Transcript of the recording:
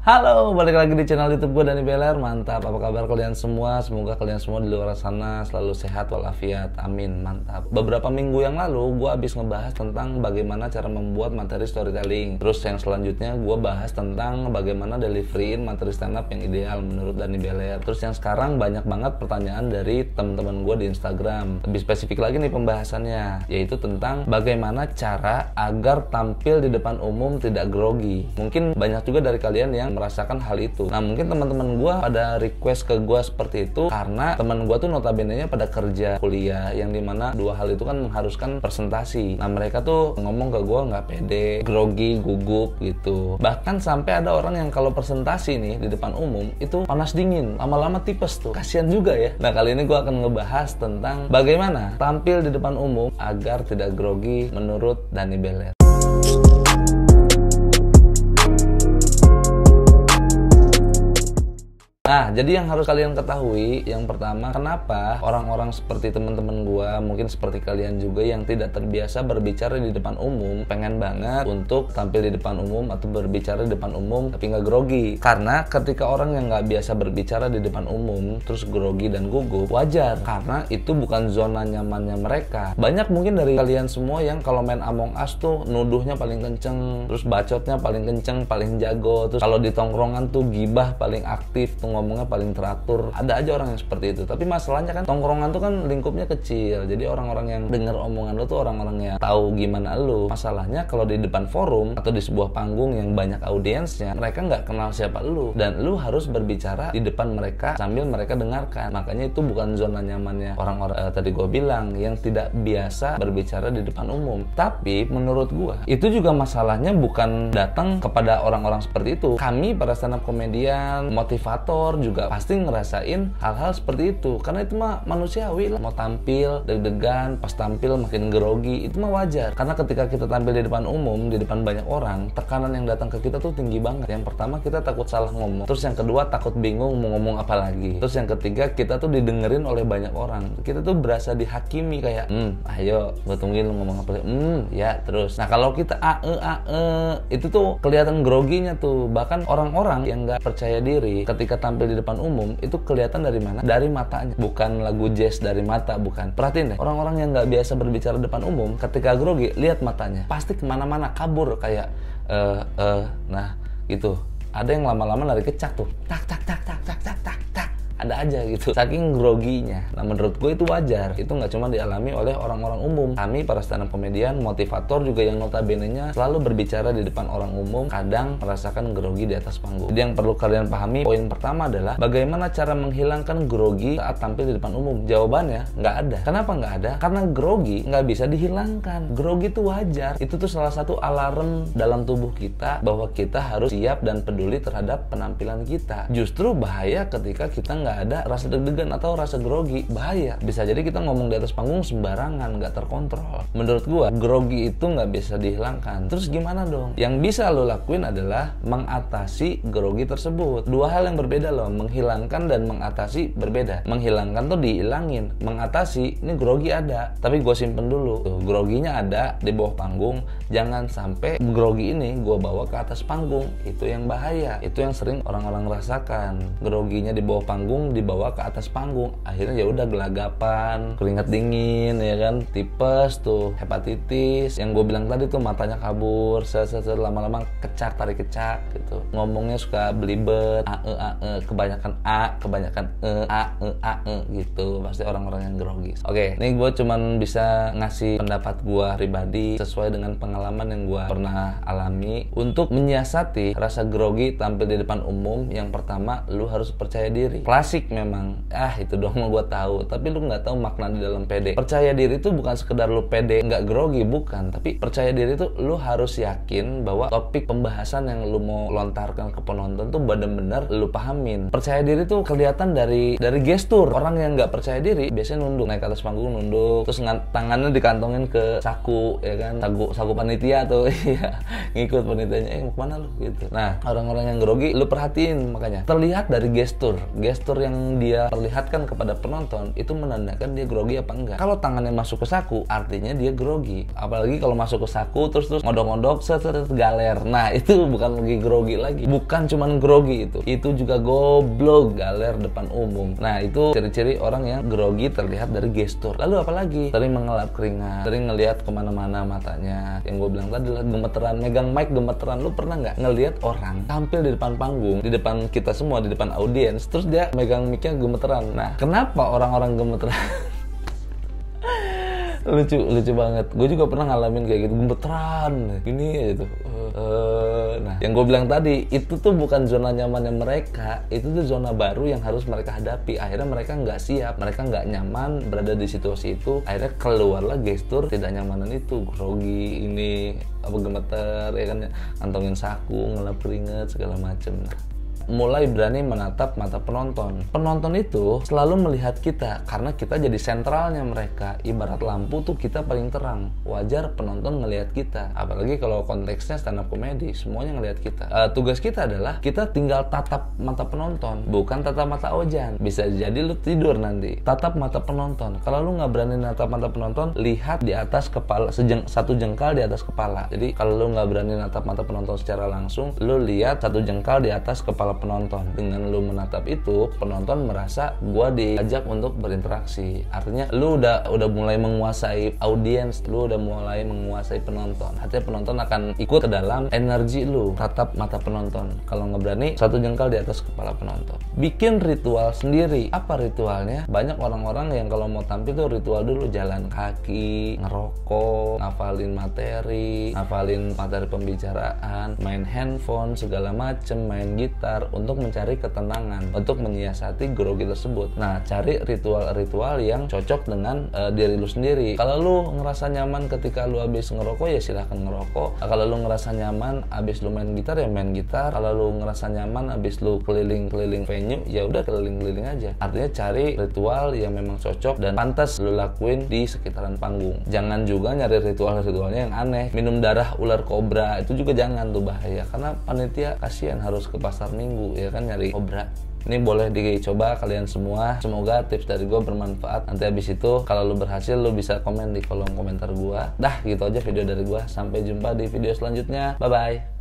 Halo, balik lagi di channel YouTube gue Dani Beler. Mantap, apa kabar kalian semua? Semoga kalian semua di luar sana selalu sehat walafiat. Amin, mantap. Beberapa minggu yang lalu gue habis ngebahas tentang bagaimana cara membuat materi storytelling. Terus yang selanjutnya gue bahas tentang bagaimana deliveryin materi stand up yang ideal menurut Dani Beler. Terus yang sekarang banyak banget pertanyaan dari teman-teman gue di Instagram. Lebih spesifik lagi nih pembahasannya, yaitu tentang bagaimana cara agar tampil di depan umum tidak grogi. Mungkin banyak juga dari kalian yang merasakan hal itu. Nah, mungkin teman-teman gue pada request ke gue seperti itu karena teman gue tuh notabene-nya pada kerja kuliah, yang dimana dua hal itu kan mengharuskan presentasi. Nah, mereka tuh ngomong ke gue nggak pede, grogi, gugup gitu. Bahkan sampai ada orang yang kalau presentasi nih di depan umum itu panas dingin, lama-lama tipes tuh. Kasian juga ya. Nah, kali ini gue akan ngebahas tentang bagaimana tampil di depan umum agar tidak grogi menurut Dani Beler. Nah, jadi yang harus kalian ketahui, yang pertama, kenapa orang-orang seperti teman-teman gua, mungkin seperti kalian juga yang tidak terbiasa berbicara di depan umum, pengen banget untuk tampil di depan umum atau berbicara di depan umum tapi nggak grogi. Karena ketika orang yang nggak biasa berbicara di depan umum terus grogi dan gugup, wajar, karena itu bukan zona nyamannya mereka. Banyak mungkin dari kalian semua yang kalau main Among Us tuh nuduhnya paling kenceng, terus bacotnya paling kenceng, paling jago, terus kalau di tongkrongan tuh gibah paling aktif, tuh ngomongnya paling teratur. Ada aja orang yang seperti itu. Tapi masalahnya kan tongkrongan tuh kan lingkupnya kecil. Jadi orang-orang yang denger omongan lu tuh orang-orang yang tahu gimana lu. Masalahnya kalau di depan forum atau di sebuah panggung yang banyak audiensnya, mereka nggak kenal siapa lu, dan lu harus berbicara di depan mereka sambil mereka dengarkan. Makanya itu bukan zona nyamannya orang-orang tadi gue bilang yang tidak biasa berbicara di depan umum. Tapi menurut gue itu juga masalahnya bukan datang kepada orang-orang seperti itu. Kami para stand up komedian, motivator juga pasti ngerasain hal-hal seperti itu, karena itu mah manusiawi lah. Mau tampil deg-degan, pas tampil makin grogi, itu mah wajar. Karena ketika kita tampil di depan umum, di depan banyak orang, tekanan yang datang ke kita tuh tinggi banget. Yang pertama, kita takut salah ngomong. Terus yang kedua, takut bingung mau ngomong apa lagi. Terus yang ketiga, kita tuh didengerin oleh banyak orang. Kita tuh berasa dihakimi kayak, ayo gue tungguin lu ngomong apa. Ya terus. Nah, kalau kita itu tuh kelihatan groginya tuh. Bahkan orang-orang yang nggak percaya diri ketika tampil di depan umum itu kelihatan dari mana? Dari matanya. Bukan lagu jazz dari mata, bukan. Perhatiin deh, orang-orang yang nggak biasa berbicara depan umum ketika grogi, lihat matanya, pasti kemana-mana, kabur kayak nah gitu. Ada yang lama-lama lari kecak tuh, tak tak tak tak tak tak tak tak, ada aja gitu, saking groginya. Nah, menurut gue itu wajar. Itu nggak cuma dialami oleh orang-orang umum. Kami para stand up komedian, motivator juga yang notabene-nya selalu berbicara di depan orang umum, kadang merasakan grogi di atas panggung. Jadi yang perlu kalian pahami, poin pertama adalah bagaimana cara menghilangkan grogi saat tampil di depan umum. Jawabannya nggak ada. Kenapa nggak ada? Karena grogi nggak bisa dihilangkan. Grogi itu wajar. Itu tuh salah satu alarm dalam tubuh kita bahwa kita harus siap dan peduli terhadap penampilan kita. Justru bahaya ketika kita nggak ada rasa deg-degan atau rasa grogi. Bahaya. Bisa jadi kita ngomong di atas panggung sembarangan, nggak terkontrol. Menurut gua, grogi itu nggak bisa dihilangkan. Terus gimana dong? Yang bisa lo lakuin adalah mengatasi grogi tersebut. Dua hal yang berbeda loh. Menghilangkan dan mengatasi berbeda. Menghilangkan tuh dihilangin. Mengatasi, ini grogi ada, tapi gua simpen dulu. Tuh, groginya ada di bawah panggung. Jangan sampai grogi ini gua bawa ke atas panggung. Itu yang bahaya. Itu yang sering orang-orang rasakan. Groginya di bawah panggung dibawa ke atas panggung, akhirnya ya udah gelagapan, keringat dingin, ya kan, tipes tuh, hepatitis, yang gue bilang tadi tuh matanya kabur, lama-lama kecak, tarik kecak gitu, ngomongnya suka belibet, kebanyakan kebanyakan gitu, pasti orang-orang yang grogi. Oke, ini gue cuman bisa ngasih pendapat gue pribadi sesuai dengan pengalaman yang gue pernah alami. Untuk menyiasati rasa grogi tampil di depan umum, yang pertama, lu harus percaya diri. Klasik memang, itu doang mau gue tahu, tapi lu nggak tahu makna di dalam pede. Percaya diri itu bukan sekedar lu pede nggak grogi, bukan, tapi percaya diri itu lu harus yakin bahwa topik pembahasan yang lu mau lontarkan ke penonton tuh benar-benar lu pahamin. Percaya diri tuh kelihatan dari gestur. Orang yang nggak percaya diri biasanya nunduk, naik ke atas panggung nunduk, terus tangannya dikantongin ke saku, ya kan, saku panitia tuh, ngikut panitianya, mau kemana lu gitu. Nah, orang-orang yang grogi lu perhatiin, makanya terlihat dari gestur gestur yang dia perlihatkan kepada penonton itu menandakan dia grogi apa enggak. Kalau tangannya masuk ke saku, artinya dia grogi. Apalagi kalau masuk ke saku terus ngodok-ngodok galer. Nah, itu bukan lagi grogi lagi. Bukan cuman grogi itu juga goblok, galer depan umum. Nah, itu ciri-ciri orang yang grogi terlihat dari gestur. Lalu apalagi? Sering mengelap keringat, sering ngelihat kemana-mana matanya. Yang gue bilang tadi lah, gemeteran, megang mic gemeteran. Lu pernah nggak ngelihat orang tampil di depan panggung, di depan kita semua, di depan audiens, terus dia megang mic-nya gemeteran? Nah, kenapa orang-orang gemeteran? lucu banget. Gue juga pernah ngalamin kayak gitu, gemeteran ini gitu. Nah, yang gue bilang tadi itu tuh bukan zona nyamannya mereka, itu tuh zona baru yang harus mereka hadapi. Akhirnya mereka nggak siap, mereka nggak nyaman berada di situasi itu. Akhirnya keluarlah gestur tidak nyamanan itu, grogi, ini apa, gemeter, ya kan, ngantongin saku, ngelap keringet segala macem. Nah, mulai berani menatap mata penonton. Penonton itu selalu melihat kita karena kita jadi sentralnya mereka. Ibarat lampu tuh kita paling terang. Wajar penonton ngelihat kita. Apalagi kalau konteksnya stand up comedy, semuanya ngelihat kita. Tugas kita adalah kita tinggal tatap mata penonton, bukan tatap mata Ojan. Bisa jadi lu tidur nanti. Tatap mata penonton. Kalau lu nggak berani natap mata penonton, lihat di atas kepala, satu jengkal di atas kepala. Jadi kalau lu nggak berani natap mata penonton secara langsung, lu lihat satu jengkal di atas kepala penonton. Dengan lu menatap itu, penonton merasa gua diajak untuk berinteraksi. Artinya lu udah mulai menguasai audiens, lu udah mulai menguasai penonton. Artinya penonton akan ikut ke dalam energi lu. Tatap mata penonton. Kalau nggak berani, satu jengkal di atas kepala penonton. Bikin ritual sendiri. Apa ritualnya? Banyak orang-orang yang kalau mau tampil tuh ritual dulu, jalan kaki, ngerokok, ngafalin materi pembicaraan, main handphone segala macem, main gitar untuk mencari ketenangan, untuk menyiasati grogi tersebut. Nah, cari ritual-ritual yang cocok dengan diri lu sendiri. Kalau lu ngerasa nyaman ketika lu habis ngerokok, ya silahkan ngerokok. Kalau lu ngerasa nyaman habis lu main gitar, ya main gitar. Kalau lu ngerasa nyaman habis lu keliling-keliling venue, ya udah keliling-keliling aja. Artinya cari ritual yang memang cocok dan pantas lu lakuin di sekitaran panggung. Jangan juga nyari ritual-ritualnya yang aneh. Minum darah ular kobra itu juga jangan, tuh bahaya. Karena panitia kasihan harus ke pasar Minggu, ya kan, nyari kobra. Ini boleh dicoba kalian semua. Semoga tips dari gue bermanfaat. Nanti habis itu kalau lu berhasil, lu bisa komen di kolom komentar gue. Dah, gitu aja video dari gue. Sampai jumpa di video selanjutnya. Bye bye.